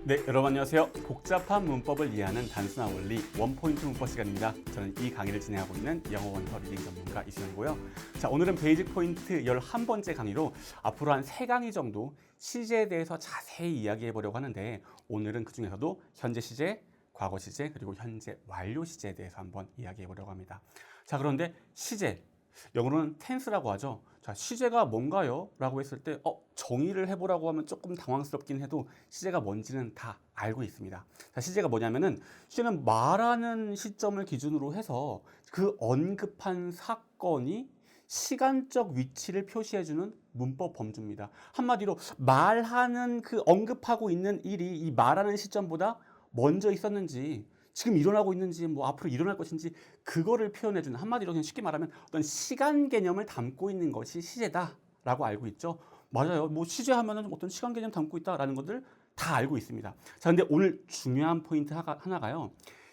네, 여러분 안녕하세요. 복잡한 문법을 이해하는 단순한 원리 원포인트 문법 시간입니다. 저는 이 강의를 진행하고 있는 영어 원서 리딩 전문가 이수영이고요. 자, 오늘은 베이직 포인트 11번째 강의로 앞으로 한 3강의 정도 시제에 대해서 자세히 이야기해 보려고 하는데, 오늘은 그중에서도 현재 시제, 과거 시제, 그리고 현재 완료 시제에 대해서 한번 이야기해 보려고 합니다. 자, 그런데 시제, 영어로는 tense라고 하죠. 자, 시제가 뭔가요? 라고 했을 때 정의를 해보라고 하면 조금 당황스럽긴 해도 시제가 뭔지는 다 알고 있습니다. 자, 시제가 뭐냐면은, 시제는 말하는 시점을 기준으로 해서 그 언급한 사건이 시간적 위치를 표시해주는 문법 범주입니다. 한마디로 말하는 그 언급하고 있는 일이 이 말하는 시점보다 먼저 있었는지, 지금 일어나고 있는지, 뭐 앞으로 일어날 것인지, 그거를 표현해주는, 한마디로 그냥 쉽게 말하면 어떤 시간 개념을 담고 있는 것이 시제다라고 알고 있죠. 맞아요. 뭐 시제 하면은 어떤 시간 개념 담고 있다라는 것들 다 알고 있습니다. 자, 근데 오늘 중요한 포인트 하나가요.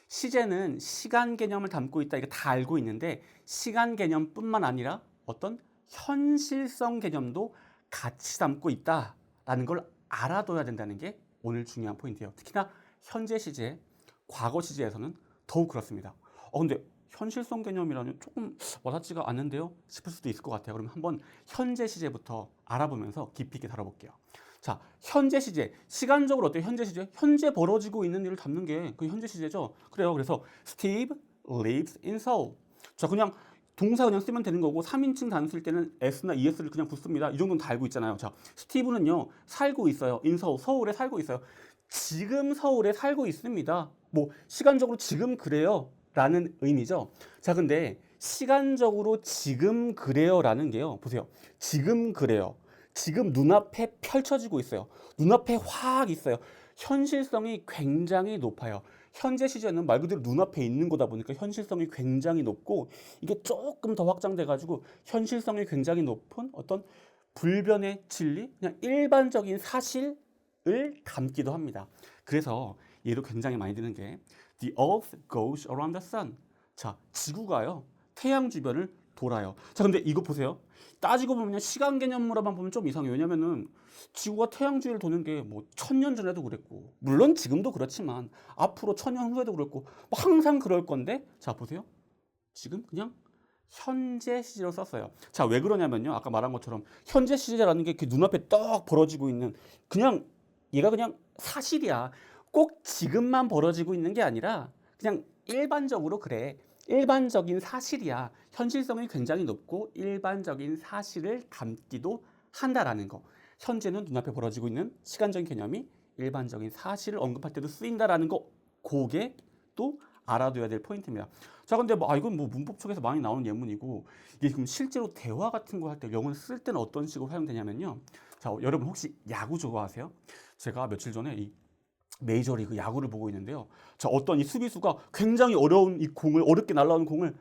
시제는 시간 개념을 담고 있다, 이거 다 알고 있는데, 시간 개념뿐만 아니라 어떤 현실성 개념도 같이 담고 있다라는 걸 알아둬야 된다는 게 오늘 중요한 포인트예요. 특히나 현재 시제, 과거 시제에서는 더욱 그렇습니다. 근데 현실성 개념이라니 조금 와닿지가 않는데요? 싶을 수도 있을 것 같아요. 그럼 한번 현재 시제부터 알아보면서 깊이 있게 다뤄볼게요. 자, 현재 시제. 시간적으로 어때요? 현재 시제? 현재 벌어지고 있는 일을 담는 게 그 현재 시제죠. 그래요. 그래서 Steve lives in Seoul. 자, 그냥 동사 그냥 쓰면 되는 거고, 3인칭 단수 쓸 때는 s나 es를 그냥 붙습니다. 이 정도는 다 알고 있잖아요. 자, 스티브는요, 살고 있어요. in Seoul. 서울에 살고 있어요. 지금 서울에 살고 있습니다. 뭐 시간적으로 지금 그래요 라는 의미죠. 자, 근데 시간적으로 지금 그래요 라는 게요, 보세요. 지금 그래요. 지금 눈앞에 펼쳐지고 있어요. 눈앞에 확 있어요. 현실성이 굉장히 높아요. 현재 시제는 말 그대로 눈앞에 있는 거다 보니까 현실성이 굉장히 높고, 이게 조금 더 확장돼 가지고 현실성이 굉장히 높은 어떤 불변의 진리, 그냥 일반적인 사실을 담기도 합니다. 그래서 예로 굉장히 많이 드는 게 The Earth goes around the sun. 자, 지구가요, 태양 주변을 돌아요. 자, 근데 이거 보세요. 따지고 보면 시간 개념으로만 보면 좀 이상해요. 왜냐면은 지구가 태양 주위를 도는 게 뭐 1000년 전에도 그랬고, 물론 지금도 그렇지만 앞으로 1000년 후에도 그랬고, 뭐 항상 그럴 건데, 자, 보세요. 지금 그냥 현재 시제로 썼어요. 자, 왜 그러냐면요, 아까 말한 것처럼 현재 시제라는 게 그 눈앞에 떡 벌어지고 있는, 그냥 얘가 그냥 사실이야. 꼭 지금만 벌어지고 있는 게 아니라 그냥 일반적으로 그래. 일반적인 사실이야. 현실성이 굉장히 높고 일반적인 사실을 담기도 한다라는 거. 현재는 눈앞에 벌어지고 있는 시간적인 개념이 일반적인 사실을 언급할 때도 쓰인다라는 거. 그게 또 알아둬야 될 포인트입니다. 자, 근데 이건 뭐 문법 쪽에서 많이 나오는 예문이고, 이게 지금 실제로 대화 같은 거 할 때 영어를 쓸 때는 어떤 식으로 활용되냐면요. 자, 여러분 혹시 야구 좋아하세요? 제가 며칠 전에 이 메이저리그 야구를 보고 있는데요. 자, 어떤 이 수비수가 굉장히 어려운 이 공을, 어렵게 날아오는 공을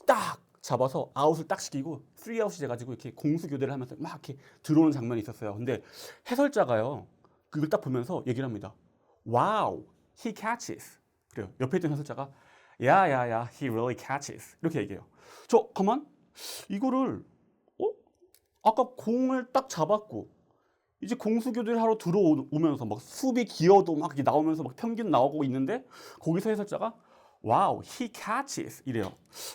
딱 잡아서 아웃을 딱 시키고 3아웃이 돼가지고 이렇게 공수 교대를 하면서 막 이렇게 들어오는 장면이 있었어요. 근데 해설자가요, 그걸 딱 보면서 얘기를 합니다. Wow, he catches. 그래요. 옆에 있던 해설자가 야야야, he really catches. 이렇게 얘기해요. 저 가만 이거를 아까 공을 딱 잡았고 이제 공수교대를 하러 들어오면서 막 수비 기어도 막 이렇게 나오면서 막 평균 나오고 있는데, 거기서 해설자가 와우, he catches 이래요.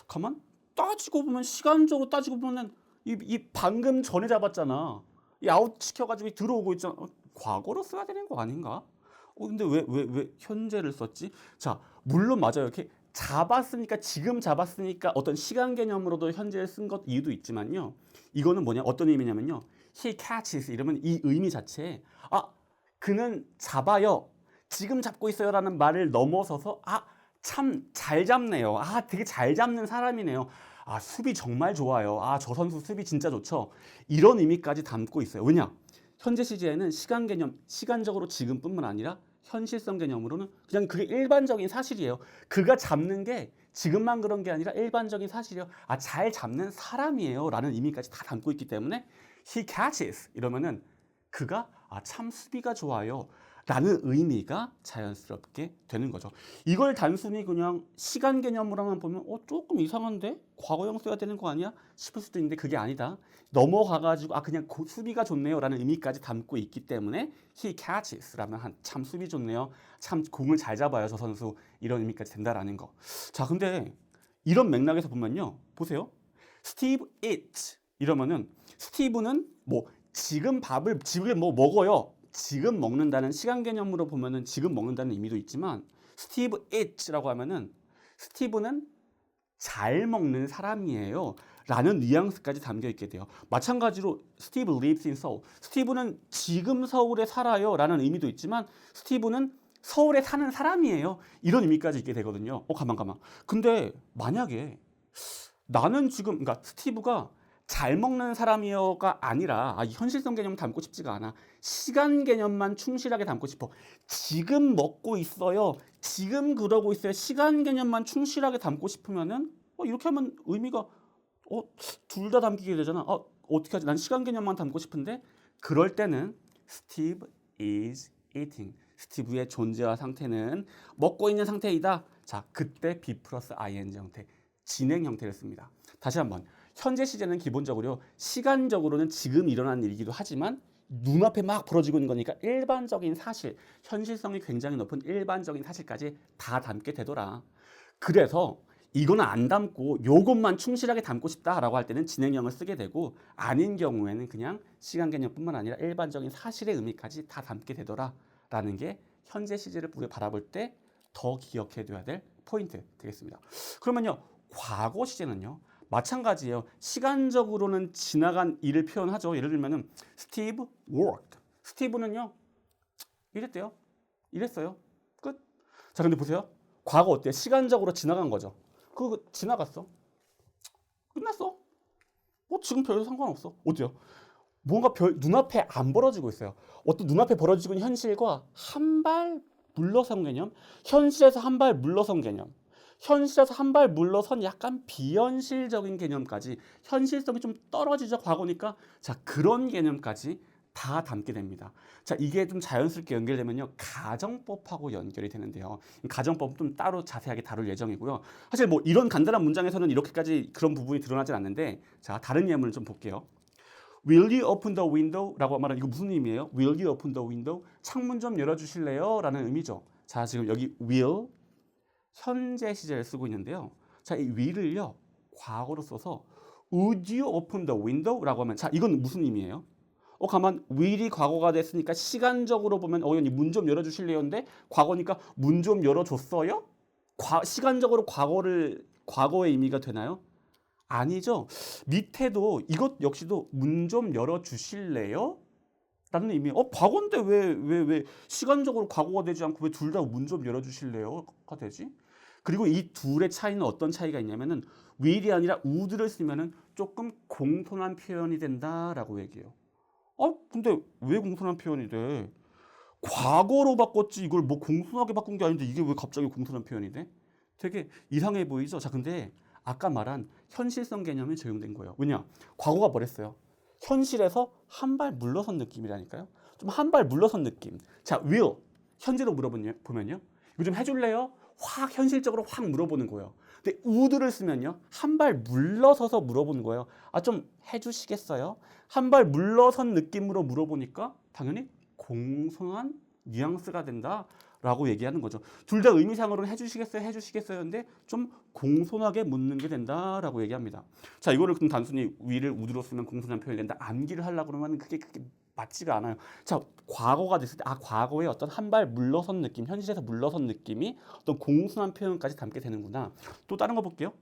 가만 따지고 보면, 시간적으로 따지고 보면 이 방금 전에 잡았잖아. 이 아웃 시켜가지고 들어오고 있잖아. 과거로 써야 되는 거 아닌가? 근데 왜 현재를 썼지? 자, 물론 맞아요. 이렇게 잡았으니까, 지금 잡았으니까 어떤 시간 개념으로도 현재를 쓴 것 이유도 있지만요. 이거는 뭐냐, 어떤 의미냐면요. He catches 이러면 이 의미 자체에 그는 잡아요, 지금 잡고 있어요 라는 말을 넘어서서 참 잘 잡네요. 되게 잘 잡는 사람이네요. 수비 정말 좋아요. 저 선수 수비 진짜 좋죠. 이런 의미까지 담고 있어요. 왜냐? 현재 시제에는 시간 개념, 시간적으로 지금뿐만 아니라 현실성 개념으로는 그냥 그게 일반적인 사실이에요. 그가 잡는 게 지금만 그런 게 아니라 일반적인 사실이에요. 잘 잡는 사람이에요 라는 의미까지 다 담고 있기 때문에 he catches 이러면은 그가 참 수비가 좋아요 라는 의미가 자연스럽게 되는 거죠. 이걸 단순히 그냥 시간 개념으로만 보면 조금 이상한데? 과거형 써야 되는 거 아니야? 싶을 수도 있는데 그게 아니다. 넘어가가지고 그냥 수비가 좋네요 라는 의미까지 담고 있기 때문에 he catches 라면 참 수비 좋네요. 참 공을 잘 잡아요 저 선수. 이런 의미까지 된다라는 거. 자, 근데 이런 맥락에서 보면요. 보세요. Steve eats 이러면은 스티브는 지금 먹어요. 지금 먹는다는 시간 개념으로 보면은 지금 먹는다는 의미도 있지만 스티브 eats라고 하면은 스티브는 잘 먹는 사람이에요 라는 뉘앙스까지 담겨 있게 돼요. 마찬가지로 스티브 lives in Seoul. 스티브는 지금 서울에 살아요 라는 의미도 있지만 스티브는 서울에 사는 사람이에요. 이런 의미까지 있게 되거든요. 가만. 근데 만약에 나는 지금 그러니까 스티브가 잘 먹는 사람이요가 아니라 이 현실성 개념 담고 싶지가 않아. 시간 개념만 충실하게 담고 싶어. 지금 먹고 있어요. 지금 그러고 있어요. 시간 개념만 충실하게 담고 싶으면은 이렇게 하면 의미가 둘 다 담기게 되잖아. 어떻게 하지? 난 시간 개념만 담고 싶은데 그럴 때는 Steve is eating. 스티브의 존재와 상태는 먹고 있는 상태이다. 자, 그때 be 플러스 ing 형태, 진행 형태를 씁니다. 다시 한번. 현재 시제는 기본적으로 시간적으로는 지금 일어난 일이기도 하지만 눈앞에 막 벌어지고 있는 거니까 일반적인 사실, 현실성이 굉장히 높은 일반적인 사실까지 다 담게 되더라. 그래서 이거는 안 담고 요것만 충실하게 담고 싶다라고 할 때는 진행형을 쓰게 되고 아닌 경우에는 그냥 시간 개념뿐만 아니라 일반적인 사실의 의미까지 다 담게 되더라라는 게 현재 시제를 우리가 바라볼 때 더 기억해둬야 될 포인트 되겠습니다. 그러면요. 과거 시제는요. 마찬가지예요. 시간적으로는 지나간 일을 표현하죠. 예를 들면은 Steve worked. 스티브는요. 이랬대요. 이랬어요. 끝. 자, 근데 보세요. 과거 어때? 시간적으로 지나간 거죠. 그거 지나갔어. 끝났어. 지금 별 상관없어. 어때요? 뭔가 눈앞에 안 벌어지고 있어요. 어떤 눈앞에 벌어지고 있는 현실과 한 발 물러선 개념, 현실에서 한 발 물러선 개념, 현실에서 한 발 물러선 약간 비현실적인 개념까지 현실성이 좀 떨어지죠. 과거니까. 자, 그런 개념까지 다 담게 됩니다. 자, 이게 좀 자연스럽게 연결되면요. 가정법하고 연결이 되는데요. 가정법 좀 따로 자세하게 다룰 예정이고요. 사실 이런 간단한 문장에서는 이렇게까지 그런 부분이 드러나진 않는데 자, 다른 예문을 좀 볼게요. Will you open the window? 라고 말하면 이거 무슨 의미예요? Will you open the window? 창문 좀 열어주실래요? 라는 의미죠. 자, 지금 여기 will 현재 시제를 쓰고 있는데요. 자, 이 will을요. 과거로 써서 Would you open the window? 라고 하면 자, 이건 무슨 의미예요? 가만 will이 과거가 됐으니까 시간적으로 보면 문 좀 열어주실래요인데 과거니까 문 좀 열어줬어요? 시간적으로 과거의 의미가 되나요? 아니죠. 밑에도 이것 역시도 문 좀 열어주실래요? 라는 의미. 과거인데 왜 시간적으로 과거가 되지 않고 왜 둘 다 문 좀 열어주실래요?가 되지? 그리고 이 둘의 차이는 어떤 차이가 있냐면은 will이 아니라 would를 쓰면은 조금 공손한 표현이 된다라고 얘기해요. 근데 왜 공손한 표현이 돼? 과거로 바꿨지 이걸 공손하게 바꾼 게 아닌데 이게 왜 갑자기 공손한 표현이 돼? 되게 이상해 보이죠? 자, 근데 아까 말한 현실성 개념이 적용된 거예요. 왜냐? 과거가 뭐랬어요? 현실에서 한 발 물러선 느낌이라니까요. 좀 한 발 물러선 느낌. 자, will 현재로 물어보면요. 이거 좀 해줄래요? 확 현실적으로 확 물어보는 거예요. 근데 would를 쓰면요. 한 발 물러서서 물어보는 거예요. 좀 해주시겠어요? 한 발 물러선 느낌으로 물어보니까 당연히 공손한 뉘앙스가 된다라고 얘기하는 거죠. 둘 다 의미상으로는 해주시겠어요인데 좀 공손하게 묻는 게 된다라고 얘기합니다. 자, 이거를 그럼 단순히 will을 would로 쓰면 공손한 표현이 된다. 암기를 하려고 그러면 그게 맞지가 않아요. 자, 과거가 됐을 때 과거에 어떤 한 발 물러선 느낌, 현실에서 물러선 느낌이 어떤 공손한 표현까지 담게 되는구나. 또 다른 거 볼게요.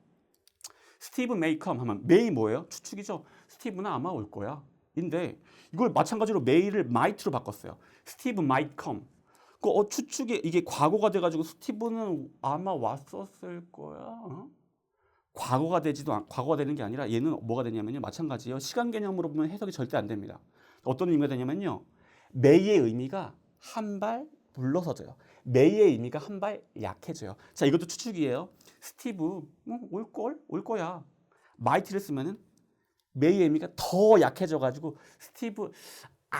스티브 may come 하면 may 뭐예요? 추측이죠. 스티브는 아마 올 거야. 인데 이걸 마찬가지로 may를 might로 바꿨어요. 스티브 might come. 추측이 이게 과거가 돼가지고 스티브는 아마 왔었을 거야. 과거가 되는 게 아니라 얘는 뭐가 되냐면요. 마찬가지예요. 시간 개념으로 보면 해석이 절대 안 됩니다. 어떤 의미가 되냐면요. may의 의미가 한 발 물러서져요. may의 의미가 한 발 약해져요. 자, 이것도 추측이에요. 스티브 올 거야. might를 쓰면은 may의 의미가 더 약해져가지고 스티브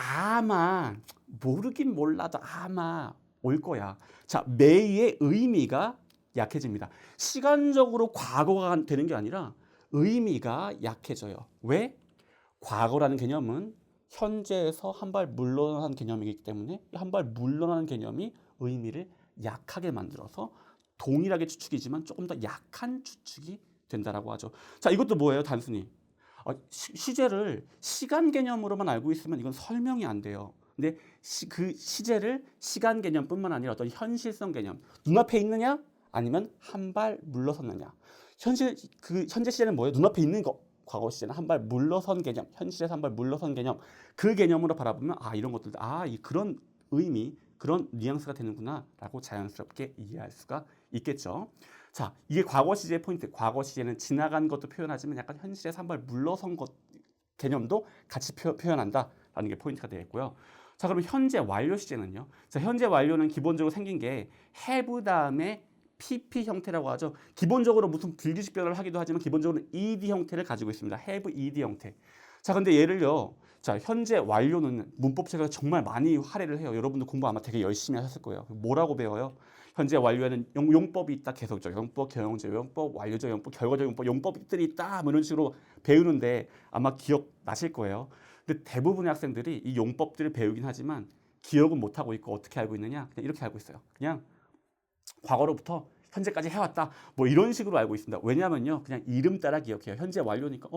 아마 모르긴 몰라도 아마 올 거야. 자, may의 의미가 약해집니다. 시간적으로 과거가 되는 게 아니라 의미가 약해져요. 왜? 과거라는 개념은 현재에서 한 발 물러난 개념이기 때문에 한 발 물러나는 개념이 의미를 약하게 만들어서 동일하게 추측이지만 조금 더 약한 추측이 된다라고 하죠. 자, 이것도 뭐예요? 단순히 시제를 시간 개념으로만 알고 있으면 이건 설명이 안 돼요. 근데 그 시제를 시간 개념뿐만 아니라 어떤 현실성 개념, 눈앞에 있느냐 아니면 한 발 물러섰느냐. 현재 시제는 뭐예요? 눈앞에 있는 거. 과거 시제는 한 발 물러선 개념, 현실에서 한 발 물러선 개념. 그 개념으로 바라보면 이런 것들 그런 의미, 그런 뉘앙스가 되는구나라고 자연스럽게 이해할 수가 있겠죠. 자, 이게 과거 시제의 포인트. 과거 시제는 지나간 것도 표현하지만 약간 현실에서 한 발 물러선 것 개념도 같이 표현한다라는 게 포인트가 되겠고요. 자, 그럼 현재 완료 시제는요. 자, 현재 완료는 기본적으로 생긴 게 have 다음에 PP 형태라고 하죠. 기본적으로 무슨 불규칙 변화를 하기도 하지만 기본적으로 ED 형태를 가지고 있습니다. have ED 형태. 자, 근데 예를요. 자, 현재 완료는 문법책에서 정말 많이 할애를 해요. 여러분들 공부 아마 되게 열심히 하셨을 거예요. 뭐라고 배워요? 현재 완료에는 용법이 있다. 계속적 용법, 경영적 용법, 완료적 용법, 결과적 용법, 용법들이 있다. 뭐 이런 식으로 배우는데 아마 기억 나실 거예요. 근데 대부분의 학생들이 이 용법들을 배우긴 하지만 기억은 못하고 있고 어떻게 알고 있느냐? 그냥 이렇게 알고 있어요. 그냥 과거로부터 현재까지 해왔다. 뭐 이런 식으로 알고 있습니다. 왜냐면요. 그냥 이름 따라 기억해요. 현재 완료니까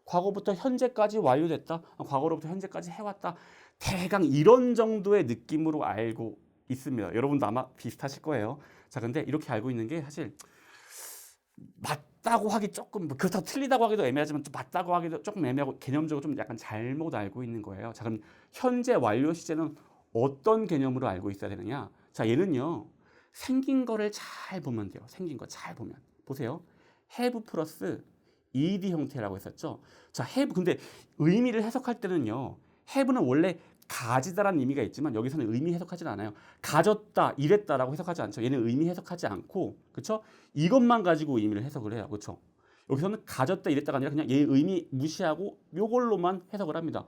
과거부터 현재까지 완료됐다. 과거로부터 현재까지 해왔다. 대강 이런 정도의 느낌으로 알고 있습니다. 여러분도 아마 비슷하실 거예요. 자, 근데 이렇게 알고 있는 게 사실 맞다고 하기 조금 그렇다고 틀리다고 하기도 애매하지만 좀 맞다고 하기도 조금 애매하고 개념적으로 좀 약간 잘못 알고 있는 거예요. 자, 그럼 현재 완료 시제는 어떤 개념으로 알고 있어야 되느냐? 자, 얘는요. 생긴 거를 잘 보면 돼요. 생긴 거 잘 보면. 보세요. have 플러스 ed 형태라고 했었죠. 자, have 근데 의미를 해석할 때는요. have는 원래 가지다라는 의미가 있지만 여기서는 의미 해석하진 않아요. 가졌다, 이랬다라고 해석하지 않죠. 얘는 의미 해석하지 않고, 그렇죠? 이것만 가지고 의미를 해석을 해요. 그렇죠? 여기서는 가졌다, 이랬다가 아니라 그냥 얘 의미 무시하고 요걸로만 해석을 합니다.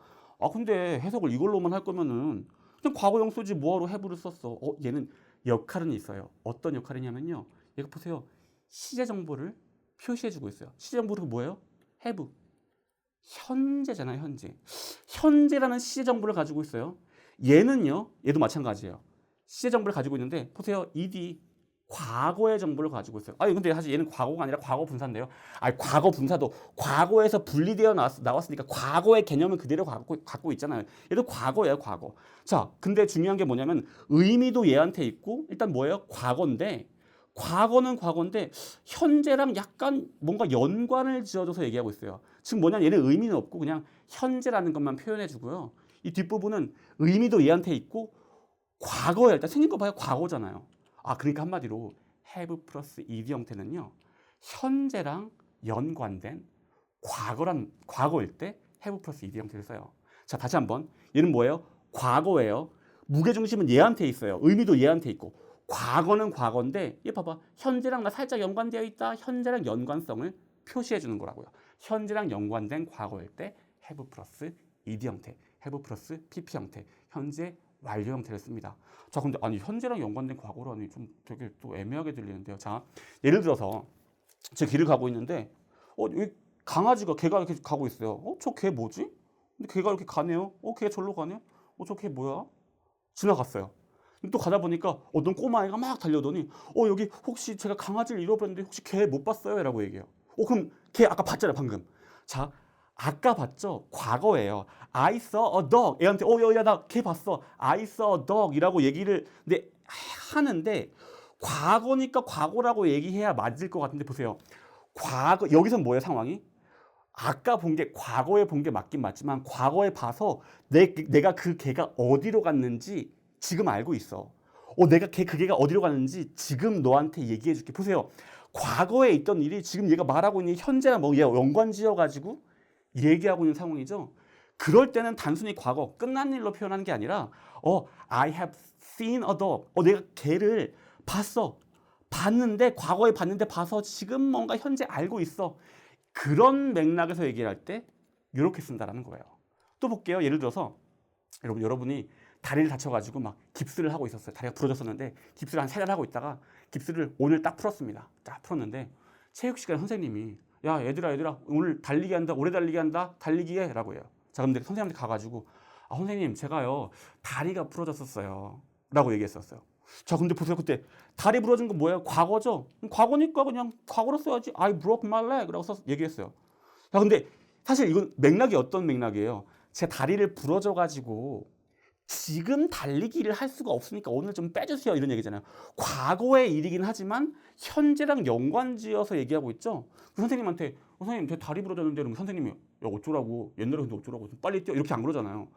근데 해석을 이걸로만 할 거면은 그냥 과거형 쓰지 뭐하러 have를 썼어? 얘는 역할은 있어요. 어떤 역할이냐면요. 얘가 보세요. 시제 정보를 표시해주고 있어요. 시제 정보가 뭐예요? have. 현재잖아요. 현재. 현재라는 시제 정보를 가지고 있어요. 얘는요. 얘도 마찬가지예요. 시제 정보를 가지고 있는데 보세요. ed. 과거의 정보를 가지고 있어요. 근데 사실 얘는 과거가 아니라 과거 분사인데요. 과거 분사도 과거에서 분리되어 나왔으니까 과거의 개념을 그대로 갖고 있잖아요. 얘도 과거예요. 과거. 자, 근데 중요한 게 뭐냐면 의미도 얘한테 있고 일단 뭐예요? 과거인데 과거는 과거인데 현재랑 약간 뭔가 연관을 지어줘서 얘기하고 있어요. 즉 뭐냐 얘는 의미는 없고 그냥 현재라는 것만 표현해 주고요. 이 뒷부분은 의미도 얘한테 있고 과거에 일단 생긴 거 봐요. 과거잖아요. 그러니까 한마디로 have 플러스 ed 형태는요. 현재랑 연관된 과거일 때 have 플러스 ed 형태를 써요. 자, 다시 한번. 얘는 뭐예요? 과거예요. 무게중심은 얘한테 있어요. 의미도 얘한테 있고. 과거는 과거인데 얘 봐봐. 현재랑 나 살짝 연관되어 있다. 현재랑 연관성을 표시해 주는 거라고요. 현재랑 연관된 과거일 때 have 플러스 ed 형태, have 플러스 pp 형태, 현재 완료 형태를 씁니다. 자, 근데 현재랑 연관된 과거라니 좀 되게 또 애매하게 들리는데요. 자, 예를 들어서 제 길을 가고 있는데 여기 강아지가 개가 이렇게 가고 있어요. 저 개 뭐지? 근데 개가 이렇게 가네요. 걔가 절로 가네요. 저 개 뭐야? 지나갔어요. 또 가다 보니까 어떤 꼬마아이가 막 달려오더니 여기 혹시 제가 강아지를 잃어버렸는데 혹시 개 못 봤어요? 라고 얘기해요. 그럼 개 아까 봤잖아요, 방금. 자, 아까 봤죠? 과거예요. I saw a dog. 애한테 야, 나 개 봤어. I saw a dog 이라고 얘기를 근데 하는데 과거니까 과거라고 얘기해야 맞을 것 같은데 보세요. 과거 여기선 뭐예요, 상황이? 아까 본 게 과거에 본 게 맞긴 맞지만 과거에 봐서 내가 그 개가 어디로 갔는지 지금 알고 있어. 내가 그 개가 어디로 갔는지 지금 너한테 얘기해 줄게. 보세요. 과거에 있던 일이 지금 얘가 말하고 있는 현재랑 뭐 얘 연관 지어가지고 얘기하고 있는 상황이죠. 그럴 때는 단순히 과거, 끝난 일로 표현하는 게 아니라 I have seen a dog. 내가 개를 봤어. 봤는데 과거에 봤는데 봐서 지금 뭔가 현재 알고 있어. 그런 맥락에서 얘기를 할 때 이렇게 쓴다라는 거예요. 또 볼게요. 예를 들어서 여러분이 다리를 다쳐가지고 막 깁스를 하고 있었어요. 다리가 부러졌었는데 깁스를 한 3달 하고 있다가 깁스를 오늘 딱 풀었습니다. 딱 풀었는데 체육 시간에 선생님이 야 얘들아 오늘 달리기 한다, 오래 달리기 한다, 달리기 해라고 해요. 자 근데 선생님한테 가가지고 선생님 제가요 다리가 부러졌었어요 라고 얘기했었어요. 자 근데 보세요, 그때 다리 부러진 건 뭐예요? 과거죠. 과거니까 그냥 과거로 써야지. I broke my leg 라고 얘기했어요. 자 근데 사실 이건 맥락이 어떤 맥락이에요? 제 다리를 부러져가지고 지금 달리기를 할 수가 없으니까 오늘 좀 빼주세요 이런 얘기잖아요. 과거의 일이긴 하지만 현재랑 연관지어서 얘기하고 있죠. 그 선생님한테 선생님 제 다리 부러졌는데 그러면 선생님이 야 어쩌라고, 옛날에 근데 어쩌라고, 좀 빨리 뛰어 이렇게 안 그러잖아요.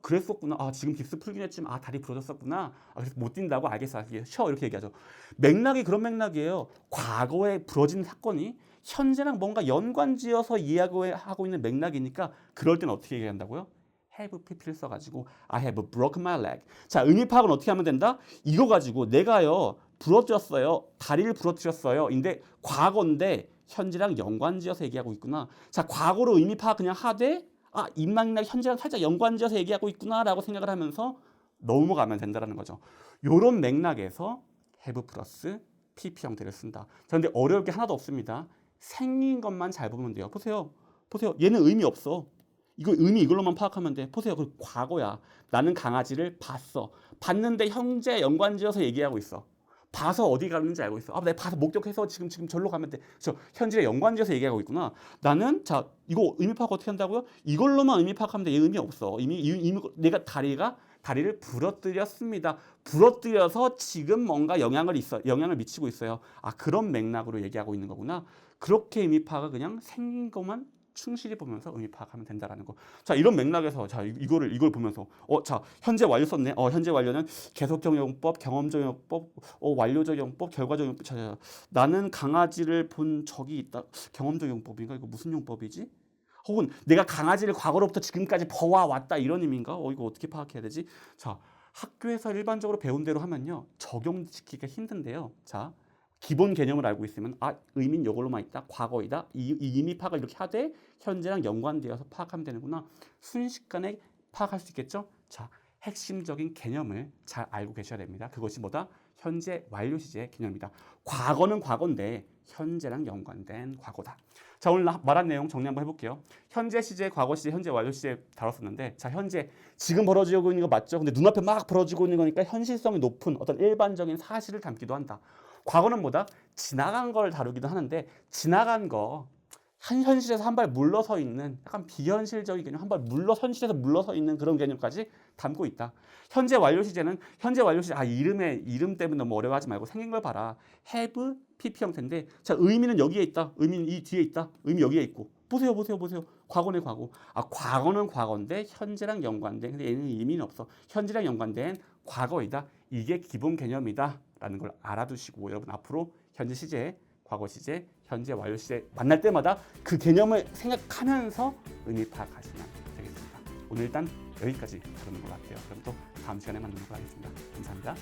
그랬었구나. 지금 깁스 풀긴 했지만 다리 부러졌었구나. 그래서 못 뛴다고. 알겠어 쉬어 이렇게 얘기하죠. 맥락이 그런 맥락이에요. 과거에 부러진 사건이 현재랑 뭔가 연관지어서 이해하고 있는 맥락이니까 그럴 때는 어떻게 얘기한다고요? have pp를 써가지고 I have broken my leg. 자, 의미 파악은 어떻게 하면 된다? 이거 가지고 내가요 부러뜨렸어요, 다리를 부러뜨렸어요 인데 과거인데 현재랑 연관지어서 얘기하고 있구나. 자, 과거로 의미 파악 그냥 하되 이 맥락 현재랑 살짝 연관지어서 얘기하고 있구나라고 생각을 하면서 넘어가면 된다는 거죠. 요런 맥락에서 have 플러스 pp 형태를 쓴다. 자, 근데 어려울 게 하나도 없습니다. 생긴 것만 잘 보면 돼요. 보세요. 얘는 의미 없어. 이거 의미 이걸로만 파악하면 돼. 보세요. 그 과거야. 나는 강아지를 봤어. 봤는데 현재 연관지어서 얘기하고 있어. 봐서 어디 가는지 알고 있어. 내가 봐서 목격해서 지금 절로 가면 돼. 그렇죠? 현재 연관지어서 얘기하고 있구나. 나는 자 이거 의미 파악 어떻게 한다고요? 이걸로만 의미 파악하면 돼. 얘 의미 없어. 이미 내가 다리를 부러뜨렸습니다. 부러뜨려서 지금 뭔가 영향을 미치고 있어요. 그런 맥락으로 얘기하고 있는 거구나. 그렇게 의미 파악을 그냥 생긴 것만 충실히 보면서 의미 파악하면 된다라는 거. 자, 이런 맥락에서 자 이걸 보면서 자 현재 완료 썼네. 현재 완료는 계속적 용법, 경험적 용법, 완료적 용법, 결과적 용법 찾아. 나는 강아지를 본 적이 있다. 경험적 용법인가? 이거 무슨 용법이지? 혹은 내가 강아지를 과거로부터 지금까지 버와왔다 이런 의미인가? 이거 어떻게 파악해야 되지? 자, 학교에서 일반적으로 배운 대로 하면요 적용시키기가 힘든데요. 자. 기본 개념을 알고 있으면 의미는 이걸로만 있다. 과거이다. 이 의미 파악을 이렇게 하되 현재랑 연관되어서 파악하면 되는구나. 순식간에 파악할 수 있겠죠? 자, 핵심적인 개념을 잘 알고 계셔야 됩니다. 그것이 뭐다? 현재 완료 시제 개념입니다. 과거는 과거인데 현재랑 연관된 과거다. 자, 오늘 말한 내용 정리 한번 해볼게요. 현재 시제, 과거 시제, 현재 완료 시제 다뤘었는데 자, 현재 지금 벌어지고 있는 거 맞죠? 근데 눈앞에 막 벌어지고 있는 거니까 현실성이 높은 어떤 일반적인 사실을 담기도 한다. 과거는 뭐다? 지나간 걸 다루기도 하는데 지나간 거 현실에서 한 발 물러서 있는 약간 비현실적인 개념, 한 발 현실에서 물러서 있는 그런 개념까지 담고 있다. 현재 완료 시제는 이름 때문에 너무 어려워하지 말고 생긴 걸 봐라. have pp 형태인데 자, 의미는 여기에 있다. 의미는 이 뒤에 있다. 의미 여기에 있고. 보세요. 과거네 과거. 과거는 과거인데 현재랑 연관된. 근데 얘는 의미는 없어. 현재랑 연관된 과거이다. 이게 기본 개념이다. 라는 걸 알아두시고 여러분 앞으로 현재 시제, 과거 시제, 현재 완료 시제 만날 때마다 그 개념을 생각하면서 의미 파악하시면 되겠습니다. 오늘 일단 여기까지 다루는 것 같아요. 그럼 또 다음 시간에 만나는 거 하겠습니다. 감사합니다.